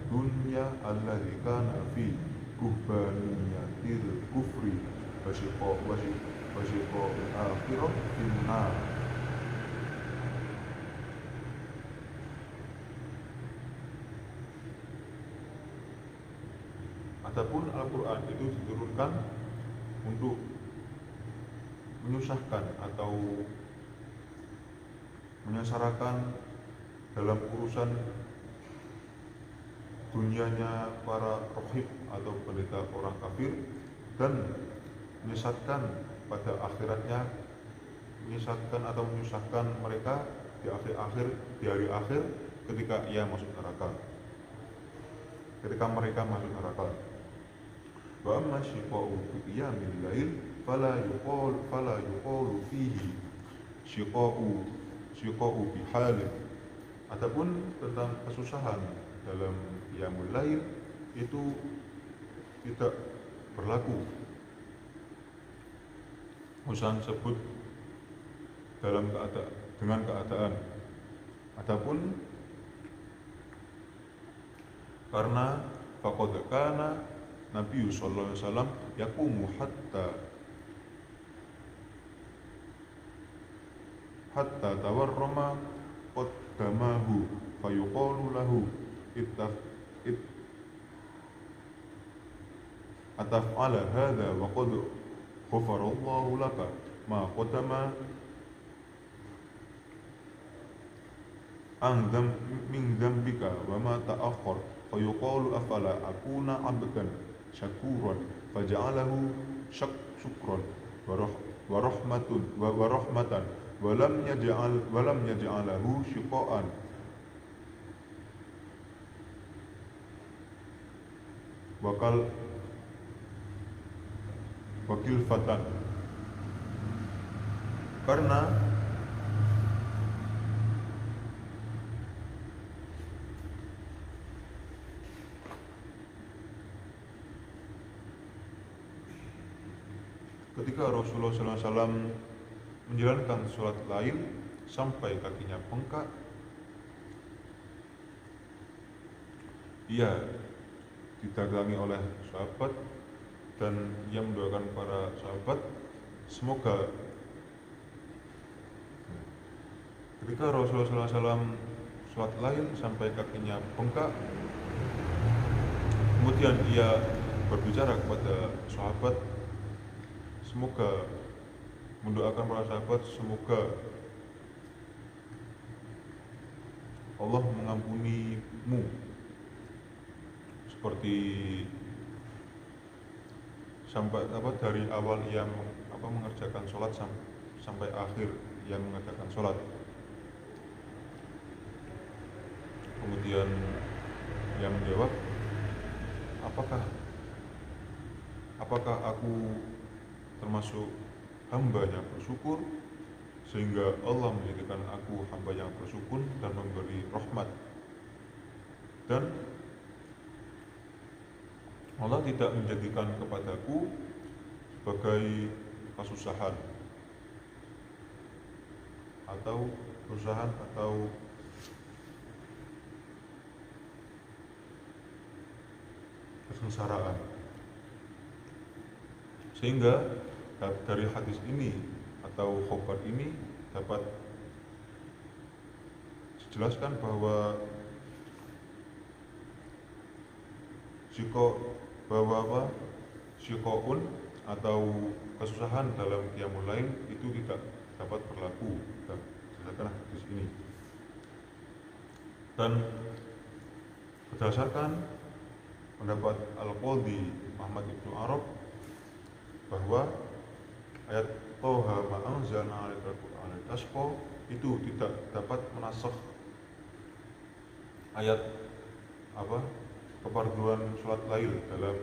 dunya alladzi kana fi ruhbaniyatil kufri wa shiqa'ul akhirah finnar. Adapun Al-Quran itu diturunkan untuk menyusahkan atau menyengsarakan dalam urusan dunianya para rohib atau pendeta orang kafir, dan menyesatkan pada akhiratnya, menyesatkan atau menyusahkan mereka di hari akhir ketika mereka masuk neraka. Wa amma shiqa'u fi qiyamil lail fala yuqalu fihi shiqa'u bi halin. Adapun tentang kesusahan dalam qiyamul lail itu tidak berlaku usaha sebut dengan keadaan. Adapun karena faqad kana Nabi sallallahu alaihi wasallam yaqumu hatta tawarrama qaddamahu fayuqalu lahu ataf'ala hadha wa qad ghafarallahu laka ma qaddama min dzambika wa ma ta'akhkhar fayuqalu afala akuna 'abdan syakuran faja'alahu syukran wa rahmatan wa lam yaj'alahu shiqa'an bakal wakil fatan, karena ketika Rasulullah SAW menjalankan sholat lail sampai kakinya bengkak, ia didatangi oleh sahabat dan ia mendoakan para sahabat, semoga ketika Rasulullah SAW sholat lail sampai kakinya bengkak, kemudian ia berbicara kepada sahabat, semoga mendoakan para sahabat, semoga Allah mengampunimu seperti sampai dari awal ia mengerjakan sholat sampai akhir ia mengerjakan sholat. Kemudian ia menjawab, apakah aku termasuk hamba yang bersyukur sehingga Allah menjadikan aku hamba yang bersyukur dan memberi rahmat, dan Allah tidak menjadikan kepadaku sebagai kesusahan atau kesengsaraan. Sehingga dari hadis ini atau khobar ini dapat dijelaskan bahwa syikoun atau kesusahan dalam qiyamul lail itu tidak dapat berlaku berdasarkan hadis ini. Dan berdasarkan pendapat Al-Qadhi Muhammad Ibnu Arab bahwa ayat Toha ma anzalna 'alaikal Qur'ana litashqa itu tidak dapat menasakh ayat kefarduan sholat lail dalam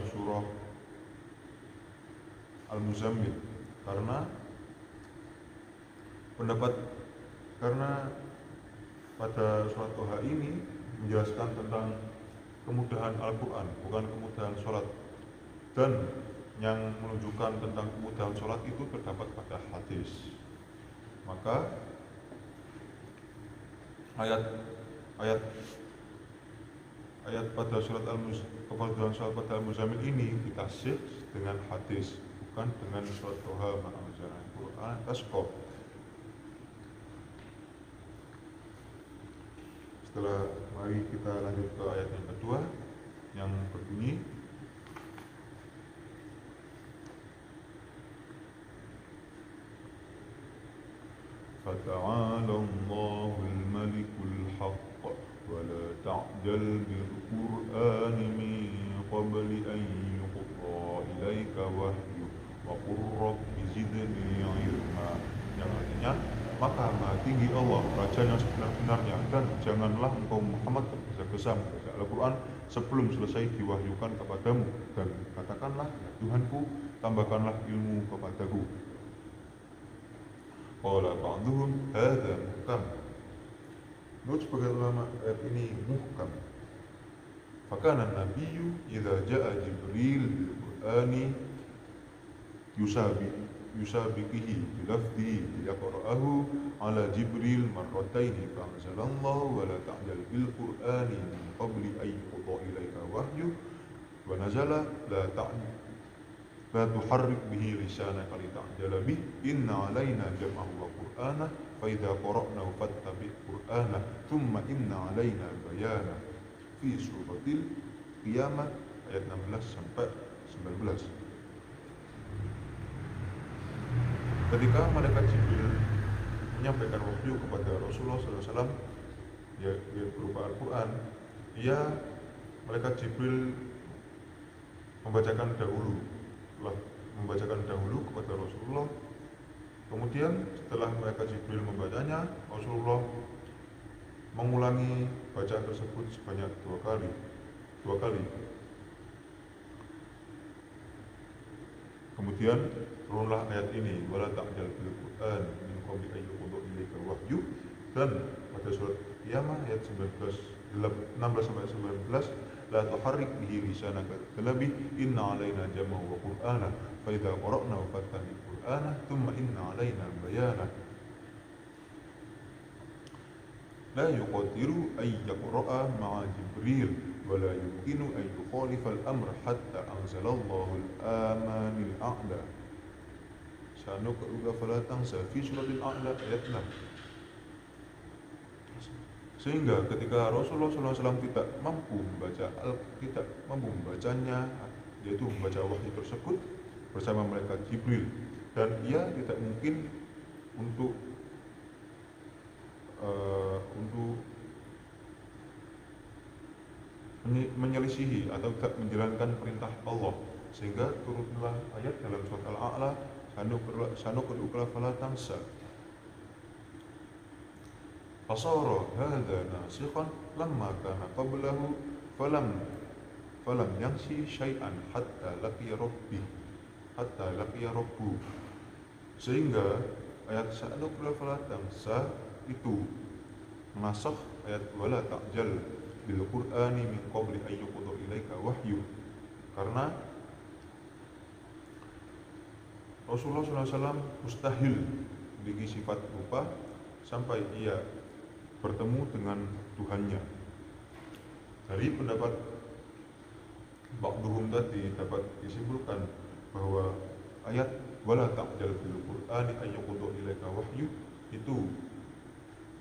surah Al-Muzammil, karena pada surat Toha ini menjelaskan tentang kemudahan Al-Quran, bukan kemudahan sholat, dan yang menunjukkan tentang kemudahan sholat itu terdapat pada hadis. Maka ayat pada surat kemudahan sholat pada Al-Muzammil ini ditasih dengan hadis, bukan dengan surat Toha ma anzalna 'alaikal Qur'ana litashqa. Setelah, mari kita lanjut ke ayat yang kedua yang berbunyi, Fata'ala Allahul Malikul Haqq wa la ta'jal bil Qur'ani min qabli an yuqda ilaika wahyu wa qur rabbi zidni ilma, yang artinya, maka Maha Tinggi Allah, Raja yang sebenar-benarnya, dan janganlah engkau Muhammad tergesa-gesa membaca Al-Quran sebelum selesai diwahyukan kepadamu, dan katakanlah, ya Tuhanku, tambahkanlah ilmu kepadaku. Qala ba'duhum hadza muhkam. Menurut sebagian ulama, ayat ini muhkam. Fakana nabiyyu idza ja'a Jibril bil Qur'ani yusabiqihi bilafdi liyaqra'ahu ala Jibril marrataini fa'anzalallahu wa la ta'jal bil Qur'ani min qabli an yuqda ilaika wahyu wa nazala la tuharrik bihi lisanaka lita'jala bih inna alaina jam'ahu wa qur'ana fa idza qara'nahu fattabi' qur'ana thumma inna alaina bayana, fi suratil Qiyamah ayat 16 sampai 19. Ketika malaikat Jibril menyampaikan wahyu kepada Rasulullah SAW, ya berupa Al-Quran, malaikat Jibril membacakan dahulu kepada Rasulullah. Kemudian setelah malaikat Jibril membacanya, Rasulullah mengulangi bacaan tersebut sebanyak 2 kali. 2 kali. Kemudian turunlah ayat ini, wala ta'jal bil Qur'an min qabli an yuqda ilaika wahyu, dan pada surat Qiyamah ayat 16 sampai 19, la tuharrik bihi lisanaka talabi inna alaina jam'ahu wa qur'ana fa idza qara'nahu fattabi' qur'ana thumma inna alaina bayana la yuqadiru ay yaqra'a ma'a Jibril wa la yumkinu ay yukhalifa al-amr hatta anzalallahu al-amanil a'la sanuqra'uka fala tansa fi suratil a'la ayat 6. Sehingga ketika Rasulullah SAW tidak mampu membacanya, yaitu membaca wahyu tersebut bersama malaikat Jibril, dan ia tidak mungkin untuk menyelisihi atau tidak menjalankan perintah Allah, sehingga turunlah ayat dalam surat Al-A'la, sanuqra'uka fala tansa. Fasara hadza nasikhan lamma kana qablahu falam yansi syai'an hatta laqiya rabbu. Sehingga ayat sanuqra'uka fala tansa itu menasakh ayat wala ta'jal bil Qur'ani min qabli an yuqda ilaika wahyu, karena Rasulullah SAW mustahil memiliki sifat rupa sampai ia bertemu dengan Tuhannya. Dari pendapat ba'duhum tadi dapat disimpulkan bahwa ayat wala ta'jal bil Qur'ani an yuqda ilaika wahyu itu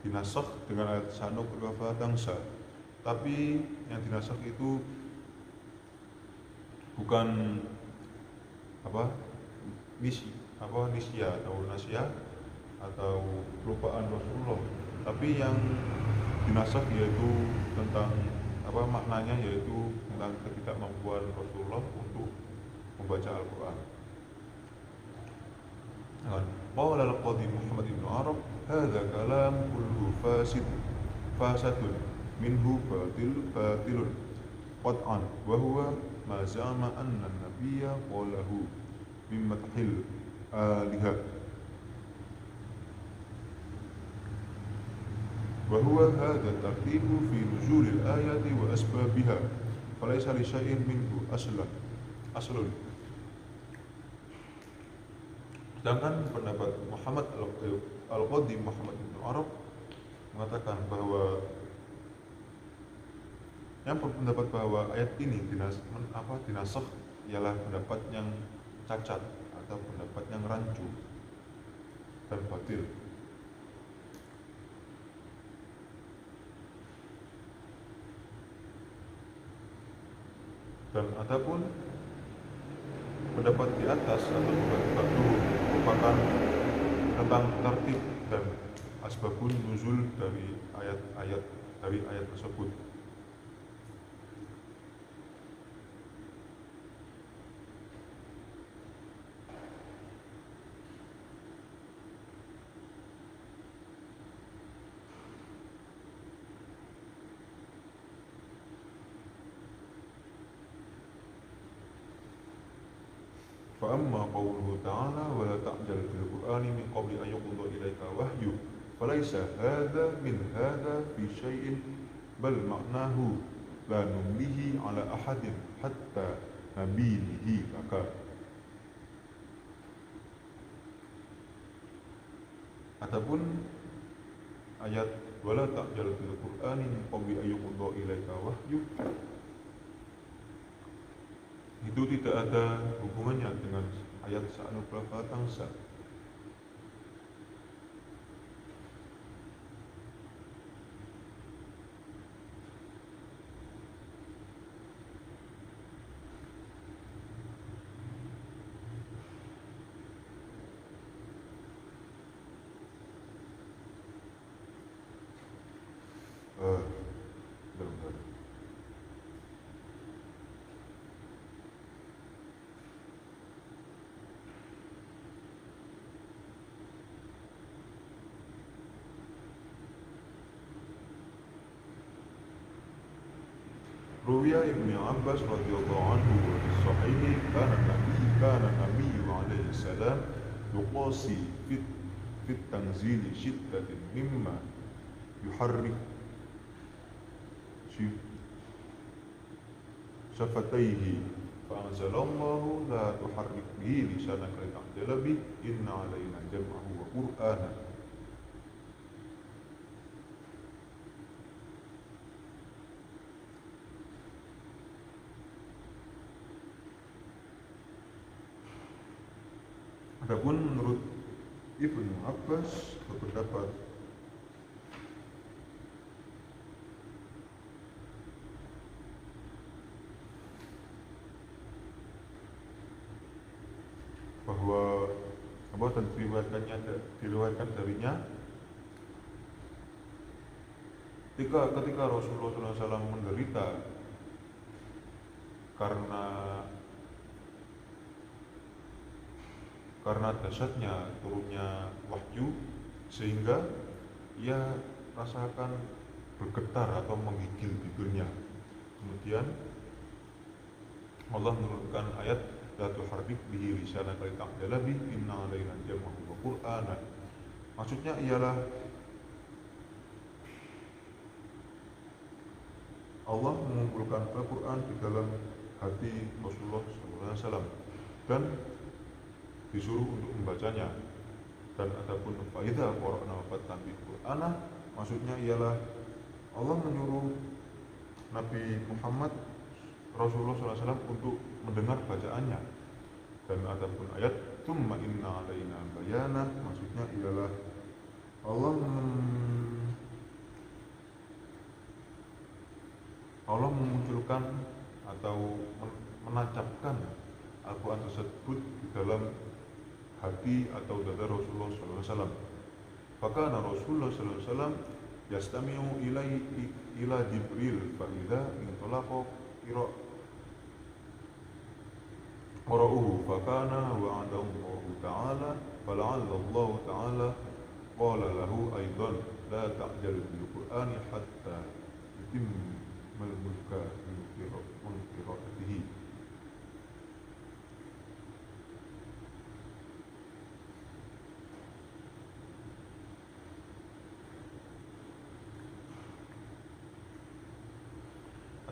dinasakh dengan ayat sanuqra'uka fala tansa. Tapi yang dinasakh itu bukan nisya atau nasya atau kelupaan Rasulullah, tapi yang dinasakh yaitu tentang maknanya, yaitu tentang ketidakmampuan Rasulullah untuk membaca Al-Quran. Qala al-Qadhi Muhammad ibn Arab, hadza kalam kullu fasadun minhu batilun qat'an wa huwa ma za'ama anna an-nabiyya qalahu min mathil aliha wa huwa hadha tartibu fi nuzulil ayati wa asbabiha falaysa li syai'in minhu aslun. Sedangkan pendapat Muhammad Al-Qadhi Muhammad ibn Arab mengatakan bahwa yang berpendapat bahwa ayat ini dinasakh ialah pendapat yang cacat atau pendapat yang rancu dan batil. Dan adapun pendapat di atas atau pendapat dulu merupakan tentang tertib dan asbabun nuzul dari ayat tersebut. فأما قوله تعالى ولا تعجل في القرآن من قبل أن يقضى إليك وحيه فليس هذا من هذا في شيء بل معناه لا نمليه على أحد حتى نبيله لك. Adapun ayat wala ta'jal fil Qur'ani min qabli an yuqda ilaika wahyu itu tidak ada hubungannya dengan ayat sanuqra'uka fala tansa. Bentar. Ruwiya Ibnu Abbas radhiyallahu anhu wa fi sahihi kana Nabi alaihi salam yuqasi fit tanzili shiddatin mimma yuharrik shafataihi fa anzalallahu la tuharrik bihi lisanaka lita'jala bih inna alaina jam'ahu wa qur'ana. Adapun menurut Ibnu Abbas berpendapat bahwa dan diriwayatkan darinya ketika Rasulullah SAW menderita karena dahsyatnya turunnya wahyu, sehingga ia rasakan bergetar atau menggigil bibirnya. Kemudian Allah menurunkan ayat la tuharrik bihi lisanaka lita'jala bih inna alaina jam'ahu wa qur'ana. Maksudnya ialah Allah mengumpulkan Al-Quran di dalam hati Rasulullah SAW dan disuruh untuk membacanya. Dan adapun faidha qara'na fattabi Qur'ana, maksudnya ialah Allah menyuruh Nabi Muhammad Rasulullah SAW untuk mendengar bacaannya. Dan adapun ayat tsumma inna alaina bayana, maksudnya ialah Allah memunculkan atau menancapkan Al-Quran tersebut di dalam hati atau dada Rasulullah SAW. Fakana Rasulullah SAW yastami'u ila Jibril fa'idha intolaqa qara'uhu fakana wa'adahu Allah Ta'ala fala'alla Allah Ta'ala qala lahu aydan la ta'jal bil Qur'ani hatta yutimmal mulka min qira'atihi.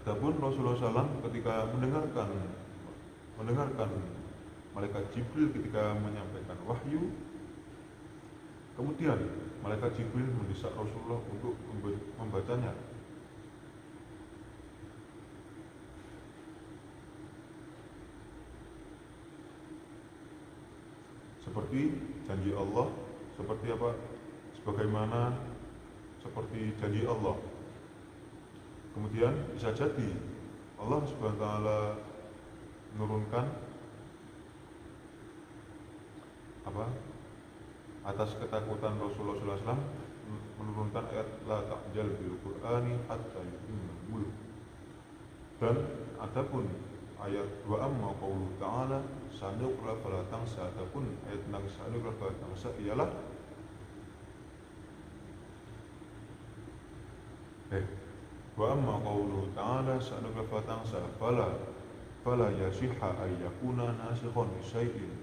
Adapun Rasulullah SAW ketika mendengarkan malaikat Jibril ketika menyampaikan wahyu, kemudian malaikat Jibril mendesak Rasulullah untuk membacanya. Seperti janji Allah, seperti apa? Sebagaimana seperti janji Allah. Kemudian bisa jadi Allah Subhanahu wa taala menurunkan atas ketakutan Rasulullah SAW, menurunkan ayat la ta'jal bil Qur'ani hatta yutimmal mulk. Dan adapun ayat wa amma qaulu ta'ala sanuqra fala tansa, adapun ayat tentang sanuqra fala tansa ialah wa amma qaulu ta'ala sanuqra fala tansa fala yasihha ay yakuna nasikhan li syai'in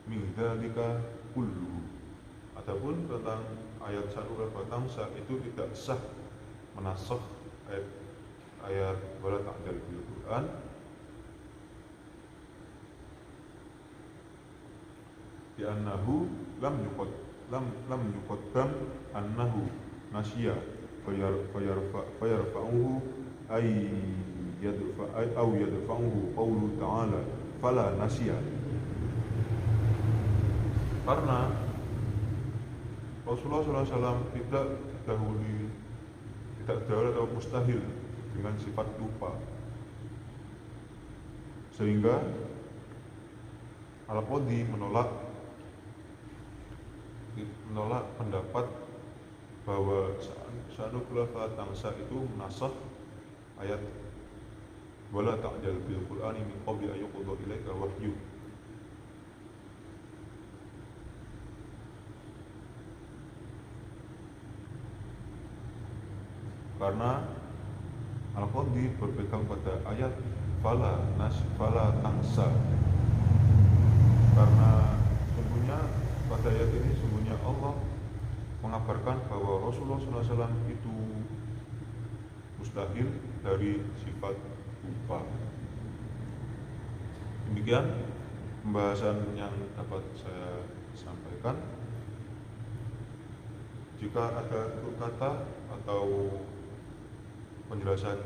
min dzalika kulluhu. Adapun tentang ayat sanuqra fala tansa itu tidak sah menasakh ayat wala ta'jal bil Qur'an, di annahu lam yuqaddam annahu nasya fayarfa'uhu ay yadfa'uhu qawlu ta'ala fala nasya. Karena Rasulullah SAW tidak dahulu atau mustahil dengan sifat lupa, sehingga Al-Qadhi menolak pendapat bahwa sanuqra fala tansa itu menasakh ayat wala ta'jal bil Qur'ani min qabli an yuqda ilaika wahyu. Karena Al-Qadhi berpegang pada ayat fala tangsa, karena sungguhnya pada ayat ini sungguhnya Allah mengabarkan bahwa Rasulullah SAW itu mustahil dari sifat lupa. Demikian pembahasan yang dapat saya sampaikan. Jika ada tutur kata atau penjelasan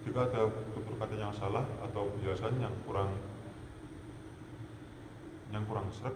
jika ada tutur kata yang salah atau penjelasan yang kurang sreg,